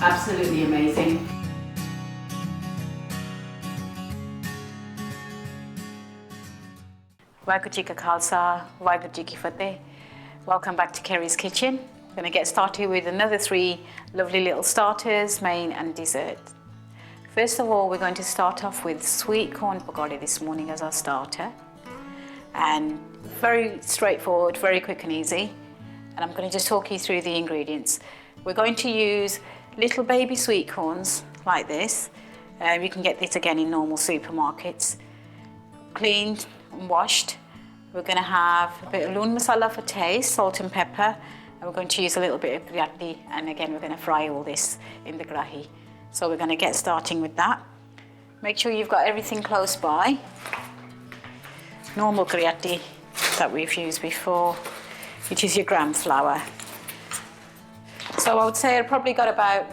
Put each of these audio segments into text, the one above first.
Absolutely amazing. Waheguru Ji Ka Khalsa, Waheguru Ji Ki Fateh. Welcome back to Kerry's Kitchen. We're going to get started with another 3 lovely little starters, main and dessert. First of all, we're going to start off with sweet corn pakora this morning as our starter. And very straightforward, very quick and easy. And I'm going to just talk you through the ingredients. We're going to use little baby sweet corns like this. You can get this again in normal supermarkets. Cleaned and washed. We're going to have a bit of loon masala for taste, salt and pepper. And we're going to use a little bit of griatti. And again, we're going to fry all this in the grahi. So we're going to get starting with that. Make sure you've got everything close by. Normal griatti that we've used before, which is your gram flour. So I would say I've probably got about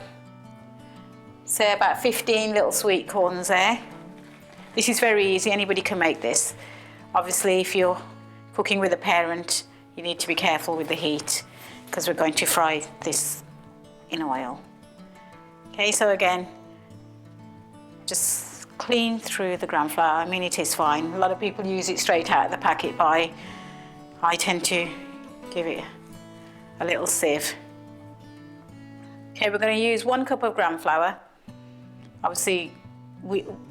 15 little sweet corns there. This is very easy, anybody can make this. Obviously, if you're cooking with a parent, you need to be careful with the heat because we're going to fry this in oil. Okay, so again, just clean through the gram flour. I mean, it is fine. A lot of people use it straight out of the packet, but I tend to give it a little sieve. Okay, we're going to use 1 cup of gram flour. Obviously,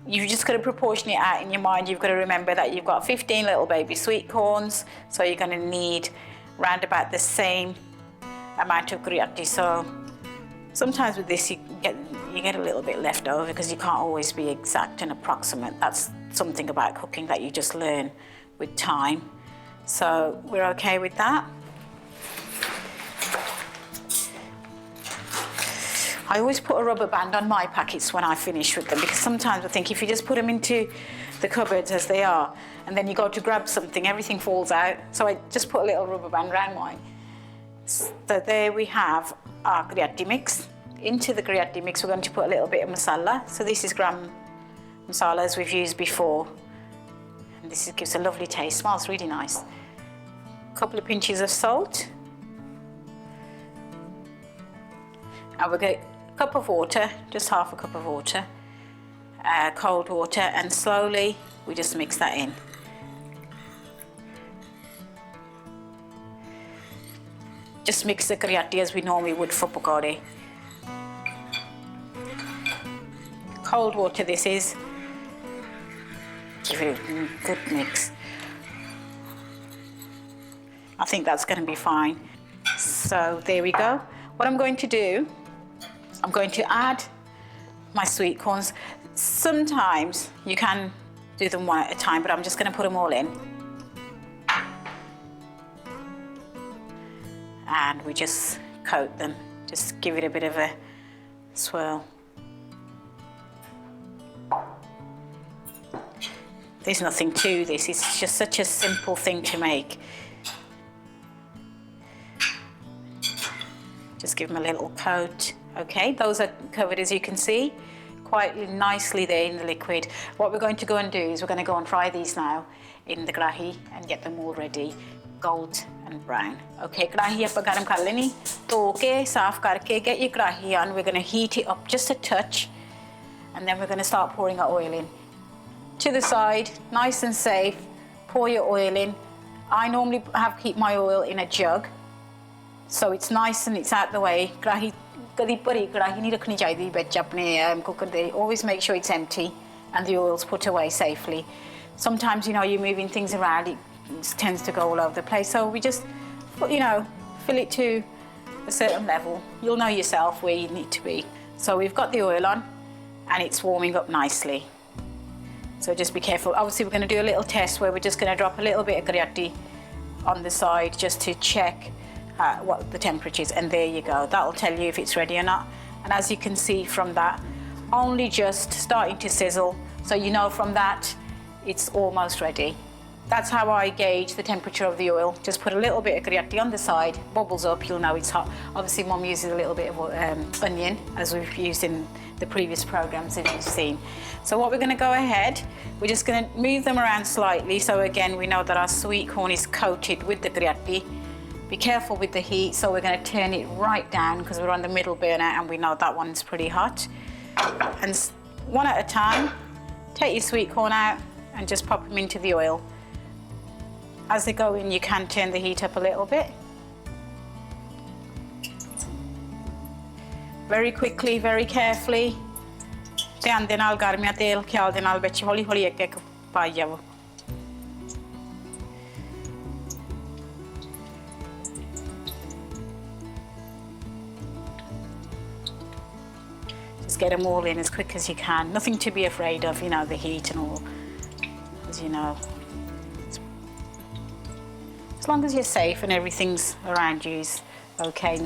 you've just got to proportion it out in your mind. You've got to remember that you've got 15 little baby sweet corns, so you're going to need round about the same amount of griatti. So sometimes with this you get a little bit left over because you can't always be exact and approximate. That's something about cooking that you just learn with time. So we're okay with that. I always put a rubber band on my packets when I finish with them because sometimes I think if you just put them into the cupboards as they are and then you go to grab something, everything falls out. So I just put a little rubber band around mine. So there we have our griatti mix. Into the griatti mix we're going to put a little bit of masala. So this is gram masala as we've used before. And this gives a lovely taste, smells really nice. A couple of pinches of salt. And we'll get a cup of water, just half a cup of water, cold water, and slowly we just mix that in. Just mix the griatti as we normally would for pakora. Cold water this is. Give it a good mix. I think that's going to be fine. So there we go. What I'm going to do, I'm going to add my sweet corns. Sometimes you can do them one at a time, but I'm just going to put them all in. And we just coat them, just give it a bit of a swirl. There's nothing to this, it's just such a simple thing to make. Just give them a little coat. Okay, those are covered as you can see, quite nicely there in the liquid. What we're going to go and do is we're going to go and fry these now in the grahi and get them all ready, gold and brown. Okay, grahi aapa garam kar leni, dho ke, saaf karke, get your grahi on. We're going to heat it up just a touch and then we're going to start pouring our oil in. To the side, nice and safe, pour your oil in. I normally keep my oil in a jug, so it's nice and it's out the way. Grahi kadi bari grahi nahi rakhni chahidi vich apne cooker de. Always make sure it's empty and the oil's put away safely. Sometimes, you know, you're moving things around, it tends to go all over the place. So we just, you know, fill it to a certain level. You'll know yourself where you need to be. So we've got the oil on and it's warming up nicely. So just be careful. Obviously we're going to do a little test where we're just going to drop a little bit of griatti on the side just to check what the temperature is, and there you go. That'll tell you if it's ready or not. And as you can see from that, only just starting to sizzle, so you know from that it's almost ready. That's how I gauge the temperature of the oil. Just put a little bit of griatti on the side, bubbles up, you'll know it's hot. Obviously Mum uses a little bit of onion, as we've used in the previous programs that you've seen. So what we're going to go ahead, we're just going to move them around slightly, so again we know that our sweet corn is coated with the griatti. Be careful with the heat, so we're going to turn it right down because we're on the middle burner and we know that one's pretty hot. And one at a time, take your sweet corn out and just pop them into the oil. As they go in, you can turn the heat up a little bit. Very quickly, very carefully. ध्यान दे नाल गर्मिया तेल ख्याल दे नाल विच हौली हौली एक एक पाई जाओ. Just get them all in as quick as you can. Nothing to be afraid of, you know, the heat and all, as you know. As long as you're safe and everything's around you is okay,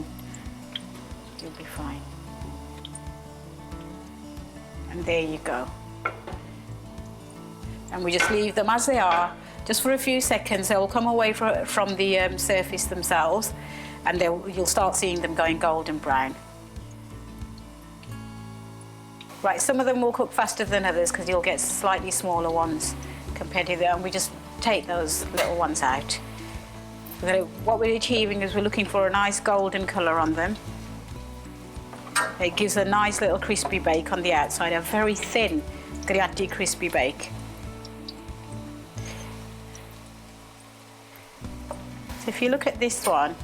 you'll be fine. And there you go. And we just leave them as they are, just for a few seconds. They'll come away from the surface themselves, and you'll start seeing them going golden brown. Right, some of them will cook faster than others because you'll get slightly smaller ones compared to them. And we just take those little ones out. What we're achieving is we're looking for a nice golden colour on them. It gives a nice little crispy bake on the outside, a very thin, griatti crispy bake. So if you look at this one,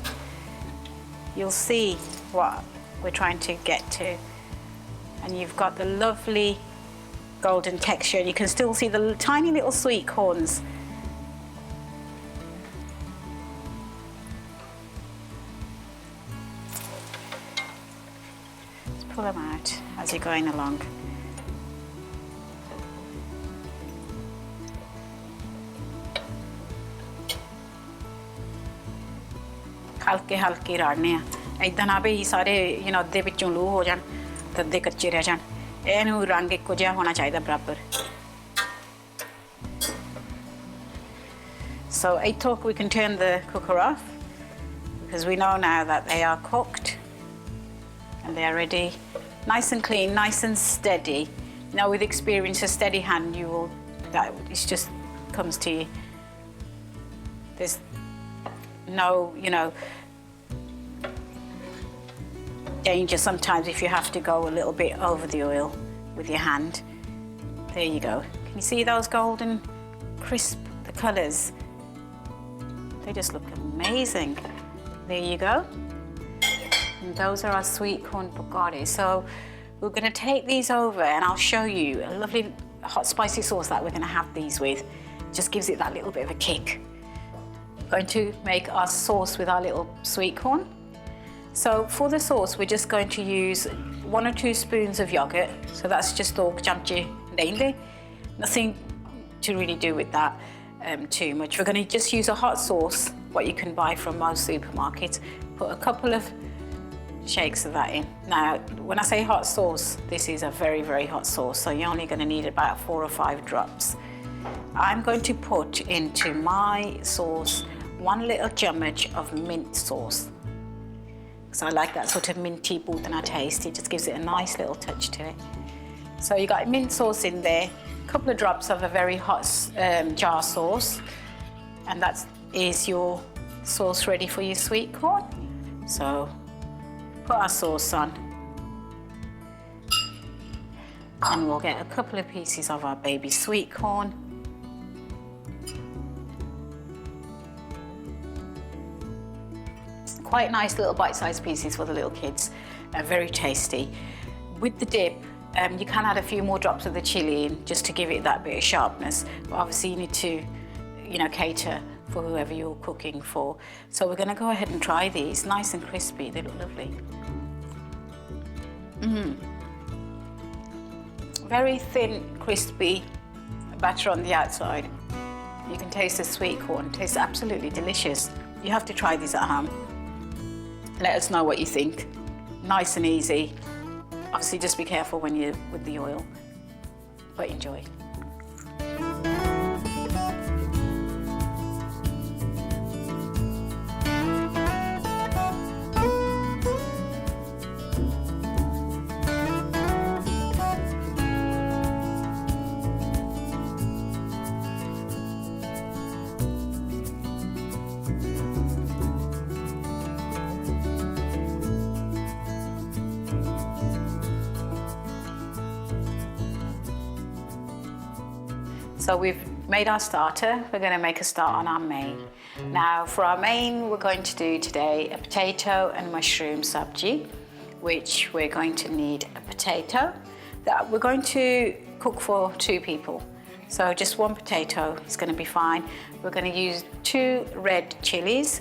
you'll see what we're trying to get to. And you've got the lovely golden texture. You can still see the tiny little sweet corns. Just pull them out as you're going along. हल्के हल्के राड़ने हैं इदां ना भी सारे अद्धे विचों लू हो जान ते अद्धे कच्चे रह जान इहनूं रंग इक्को जिहा होना चाहिदा बराबर. So we can turn the cooker off because we know now that they are cooked and they are ready. Nice and clean, nice and steady. Now with experience, a steady hand, it just comes to you. There's no, danger sometimes if you have to go a little bit over the oil with your hand. There you go. Can you see those golden crisp, the colours? They just look amazing. There you go. And those are our sweet corn bugatti. So we're going to take these over and I'll show you a lovely hot spicy sauce that we're going to have these with. Just gives it that little bit of a kick. Going to make our sauce with our little sweet corn. So for the sauce, we're just going to use 1 or 2 spoons of yogurt. So that's just all chamchi daily. Nothing to really do with that too much. We're going to just use a hot sauce, what you can buy from most supermarkets. Put a couple of shakes of that in. Now, when I say hot sauce, this is a very, very hot sauce. So you're only going to need about 4 or 5 drops. I'm going to put into my sauce 1 little chammach of mint sauce. So I like that sort of minty putana taste. It just gives it a nice little touch to it. So you got mint sauce in there, a couple of drops of a very hot jar sauce, and that is your sauce ready for your sweet corn. So put our sauce on, and we'll get a couple of pieces of our baby sweet corn. Quite nice little bite-sized pieces for the little kids, very tasty. With the dip, you can add a few more drops of the chili in just to give it that bit of sharpness, but obviously you need to, cater for whoever you're cooking for. So we're going to go ahead and try these, nice and crispy. They look lovely. Very thin, crispy batter on the outside. You can taste the sweet corn. Tastes absolutely delicious. You have to try these at home. Let us know what you think. Nice and easy. Obviously, just be careful when you're with the oil, but enjoy. So we've made our starter. We're going to make a start on our main. Now for our main, we're going to do today a potato and mushroom sabji, which we're going to need a potato that we're going to cook for 2 people. So just 1 potato is going to be fine. We're going to use 2 red chilies,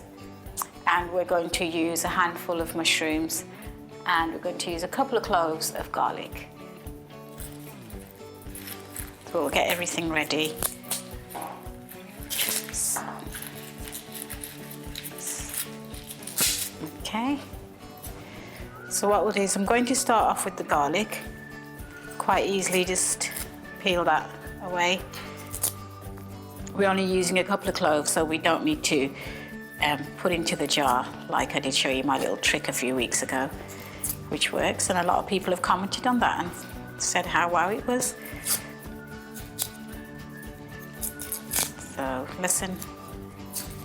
and we're going to use a handful of mushrooms, and we're going to use a couple of cloves of garlic. So we'll get everything ready. Okay. So what we'll do is I'm going to start off with the garlic. Quite easily just peel that away. We're only using a couple of cloves, so we don't need to put into the jar like I did show you my little trick a few weeks ago, which works, and a lot of people have commented on that and said how wow it was. So listen,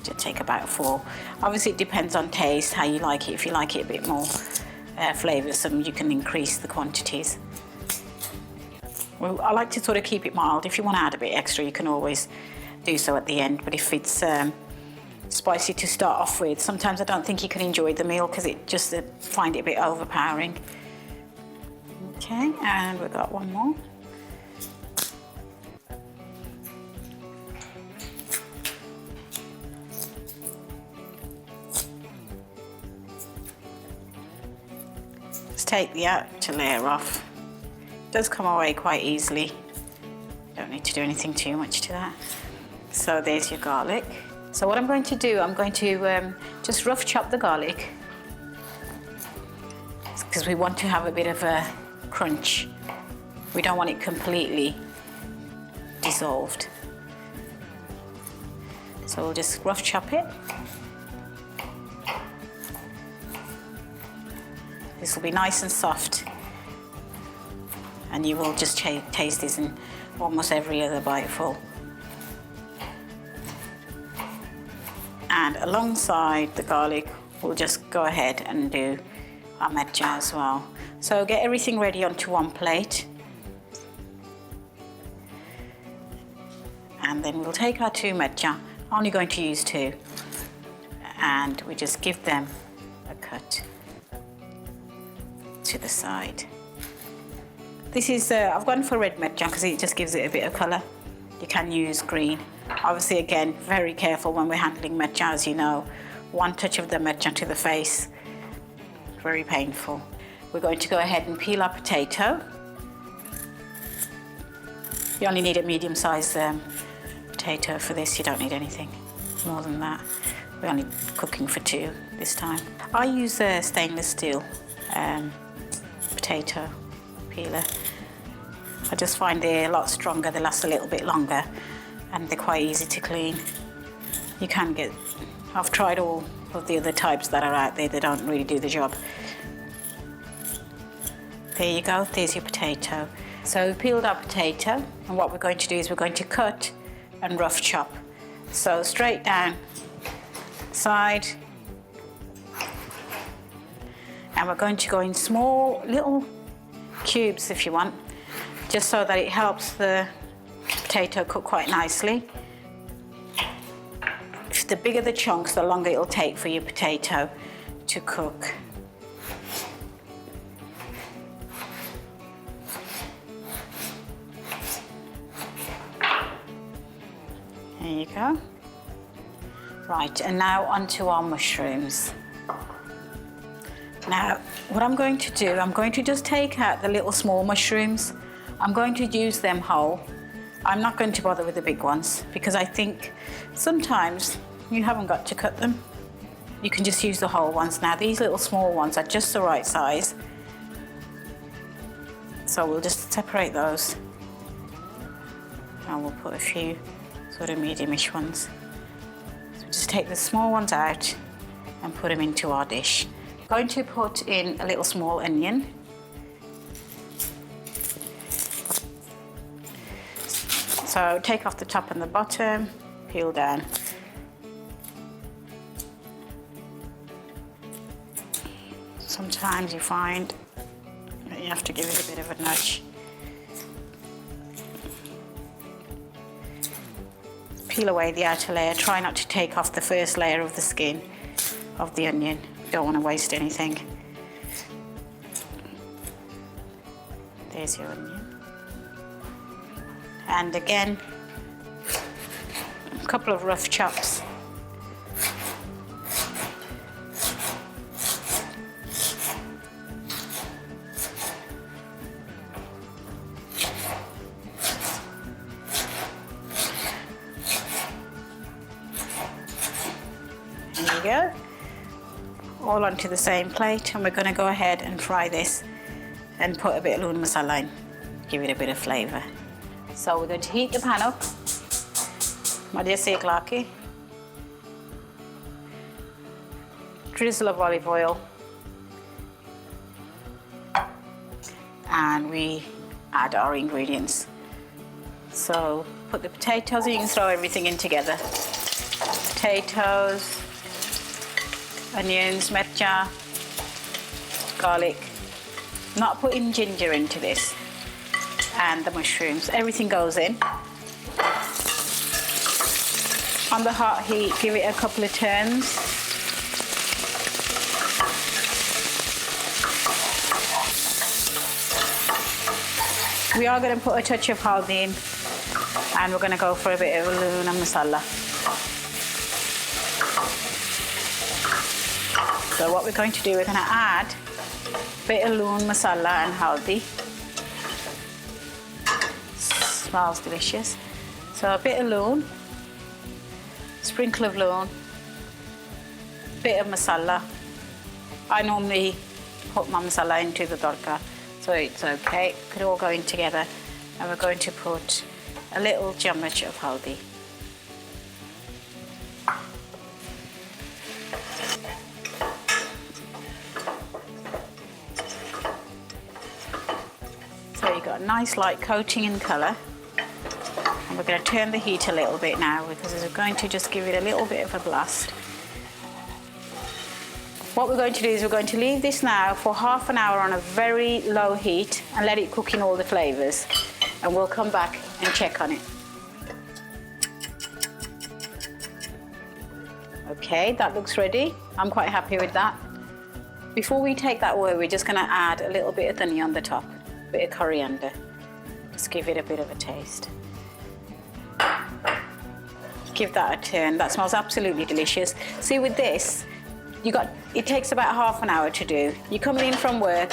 just take about 4. Obviously it depends on taste, how you like it. If you like it a bit more flavoursome, you can increase the quantities. Well, I like to sort of keep it mild. If you want to add a bit extra, you can always do so at the end. But if it's spicy to start off with, sometimes I don't think you can enjoy the meal because it just find it a bit overpowering. Okay, and we've got 1 more. Let's take the outer layer off. It does come away quite easily. Don't need to do anything too much to that. So there's your garlic. So what I'm going to do, I'm going to just rough chop the garlic because we want to have a bit of a crunch. We don't want it completely dissolved. So we'll just rough chop it. This will be nice and soft, and you will just taste this in almost every other biteful. And alongside the garlic, we'll just go ahead and do our medja as well. So get everything ready onto 1 plate. And then we'll take our 2 medja, only going to use 2, and we just give them a cut to the side. This is, I've gone for red medja because it just gives it a bit of colour. You can use green. Obviously, again, very careful when we're handling medja, as you know. 1 touch of the medja to the face, very painful. We're going to go ahead and peel our potato. You only need a medium-sized potato for this. You don't need anything more than that. We're only cooking for 2 this time. I use a stainless steel potato peeler. I just find they're a lot stronger, they last a little bit longer, and they're quite easy to clean. You can get, I've tried all of the other types that are out there, they don't really do the job. There you go, there's your potato. So we peeled our potato, and what we're going to do is we're going to cut and rough chop. So straight down side, and we're going to go in small little cubes if you want, just so that it helps the potato cook quite nicely. If the bigger the chunks, the longer it'll take for your potato to cook. There you go. Right, and now onto our mushrooms. Now, what I'm going to do, I'm going to just take out the little small mushrooms. I'm going to use them whole. I'm not going to bother with the big ones because I think sometimes you haven't got to cut them. You can just use the whole ones. Now, these little small ones are just the right size. So we'll just separate those. And we'll put a few sort of medium-ish ones. So just take the small ones out and put them into our dish. I'm going to put in a little small onion. So take off the top and the bottom, peel down. Sometimes you find that you have to give it a bit of a nudge. peel away the outer layer. Try not to take off the first layer of the skin of the onion. Don't want to waste anything. There's your onion. And again, a couple of rough chops. There you go. All onto the same plate, and we're going to go ahead and fry this and put a bit of loon masala in, give it a bit of flavour. So we're going to heat the pan up. Drizzle of olive oil, and we add our ingredients. So put the potatoes in, you can throw everything in together. Potatoes, onions, mercha, garlic. Not putting ginger into this, and the mushrooms. Everything goes in. On the hot heat, give it a couple of turns. We are going to put a touch of haldi in, and we're going to go for a bit of loon and masala. So what we're going to do, we're going to add a bit of loon masala and haldi. Smells delicious. So a bit of loon, sprinkle of loon, bit of masala. I normally put my masala into the tadka, so it's okay. It could all go in together. And we're going to put a little chammach of haldi. So you've got a nice light coating in colour. And we're going to turn the heat a little bit now, because we're going to just give it a little bit of a blast. What we're going to do is we're going to leave this now for half an hour on a very low heat and let it cook in all the flavours. And we'll come back and check on it. Okay, that looks ready. I'm quite happy with that. Before we take that away, we're just going to add a little bit of dhania on the top, a bit of coriander. Just give it a bit of a taste. Give that a turn. That smells absolutely delicious. See, with this, it takes about half an hour to do. You're coming in from work,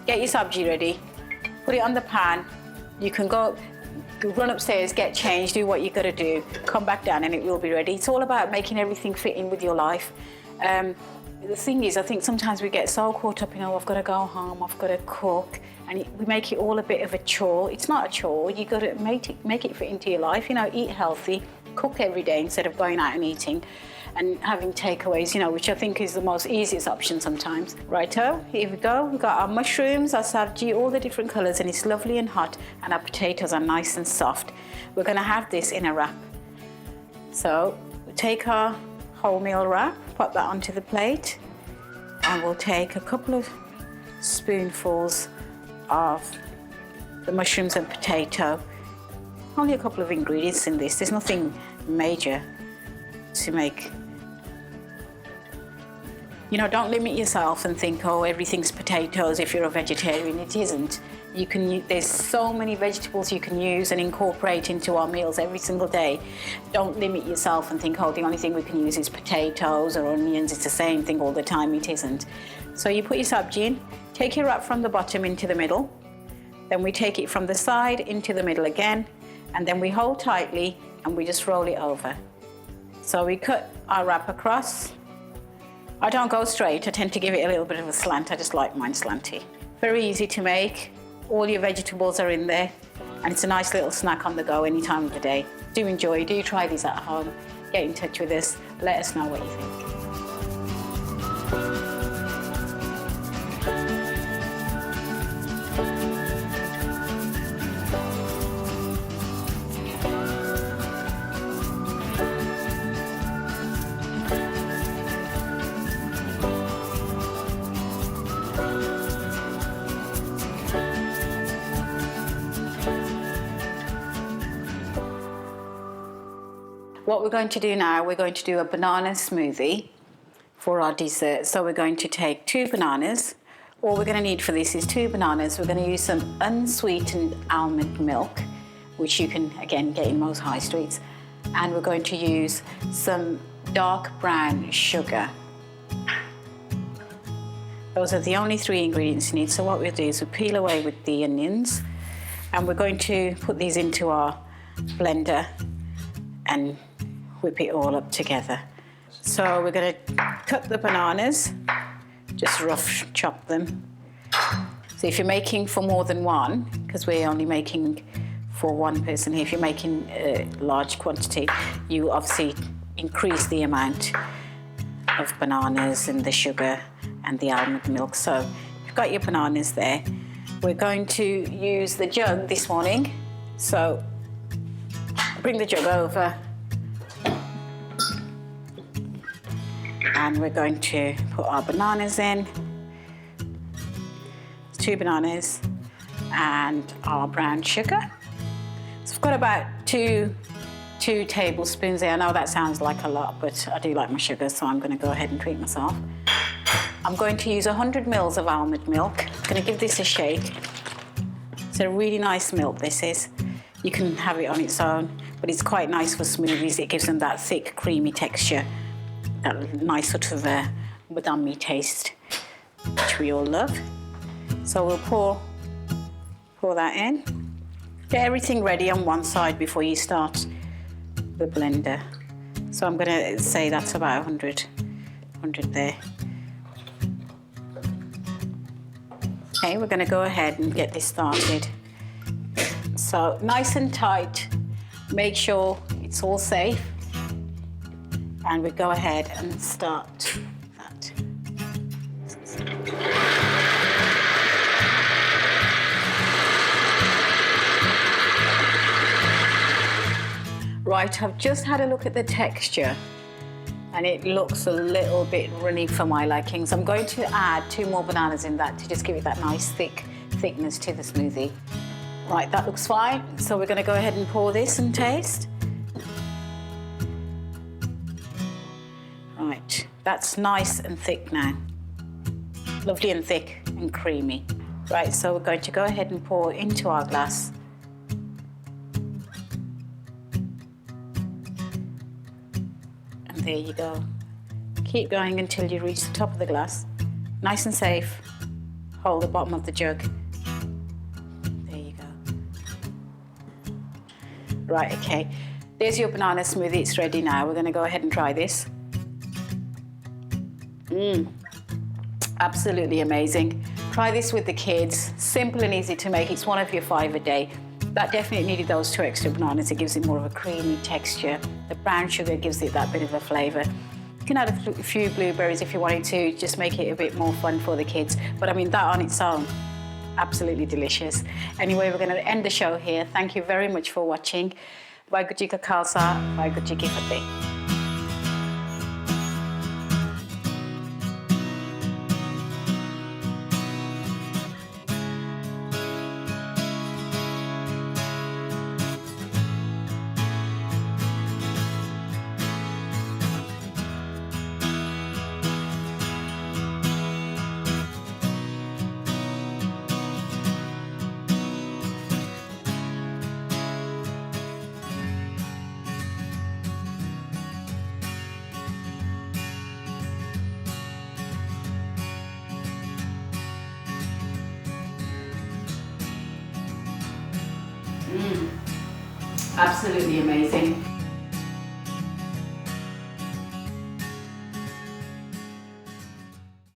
get your sabji ready, put it on the pan. You can go run upstairs, get changed, do what you got to do, come back down, and it will be ready. It's all about making everything fit in with your life. The thing is, I think sometimes we get so caught up in, oh, I've got to go home, I've got to cook, and we make it all a bit of a chore. It's not a chore. You got to make it fit into your life. You know, eat healthy, cook every day instead of going out and eating and having takeaways, you know, which I think is the most easiest option sometimes. Righto, here we go. We've got our mushrooms, our sabji, all the different colours, and it's lovely and hot, and our potatoes are nice and soft. We're going to have this in a wrap. So we'll take our wholemeal wrap, put that onto the plate, and we'll take a couple of spoonfuls of the mushrooms and potato. Only a couple of ingredients in this. There's nothing major to make. You know, don't limit yourself and think, oh, everything's potatoes if you're a vegetarian. It isn't. There's so many vegetables you can use and incorporate into our meals every single day. Don't limit yourself and think, oh, the only thing we can use is potatoes or onions. It's the same thing all the time. It isn't. So you put your sabji in, take your wrap from the bottom into the middle. Then we take it from the side into the middle again, and then we hold tightly and we just roll it over. So we cut our wrap across. I don't go straight, I tend to give it a little bit of a slant. I just like mine slanty. Very easy to make. All your vegetables are in there, and it's a nice little snack on the go any time of the day. Do enjoy, do try these at home. Get in touch with us, let us know what you think. What we're going to do now, we're going to do a banana smoothie for our dessert. So we're going to take 2 bananas. All we're going to need for this is 2 bananas. We're going to use some unsweetened almond milk, which you can, again, get in most high streets. And we're going to use some dark brown sugar. Those are the only 3 ingredients you need. So what we'll do is we'll peel away with the onions, and we're going to put these into our blender and whip it all up together. So we're going to cut the bananas, just rough chop them. So if you're making for more than one, because we're only making for one person here, if you're making a large quantity, you obviously increase the amount of bananas and the sugar and the almond milk. So you've got your bananas there. We're going to use the jug this morning. So bring the jug over. And we're going to put our bananas in. 2 bananas and our brown sugar. So I've got about two tablespoons there. I know that sounds like a lot, but I do like my sugar, so I'm going to go ahead and treat myself. I'm going to use 100 mils of almond milk. I'm going to give this a shake. It's a really nice milk, this is. You can have it on its own, but it's quite nice for smoothies. It gives them that thick, creamy texture, that nice sort of badami taste, which we all love. So we'll pour that in. Get everything ready on one side before you start the blender. So I'm going to say that's about 100 there. Okay, we're going to go ahead and get this started. So nice and tight, make sure it's all safe, and we go ahead and start that. Right, I've just had a look at the texture and it looks a little bit runny for my likings. I'm going to add 2 more bananas in that to just give it that nice thickness to the smoothie. Right, that looks fine. So we're going to go ahead and pour this and taste. Right, that's nice and thick now. Lovely and thick and creamy. Right, so we're going to go ahead and pour into our glass. And there you go. Keep going until you reach the top of the glass. Nice and safe. Hold the bottom of the jug. There you go. Right, okay. There's your banana smoothie. It's ready now. We're going to go ahead and try this. Absolutely amazing. Try this with the kids. Simple and easy to make. It's one of your 5 a day. That definitely needed those 2 extra bananas. It gives it more of a creamy texture. The brown sugar gives it that bit of a flavour. You can add a few blueberries if you wanted to, just make it a bit more fun for the kids. But I mean, that on its own, absolutely delicious. Anyway, we're going to end the show here. Thank you very much for watching. Waiguru ka khalsa, waiguru ki fateh. Absolutely amazing.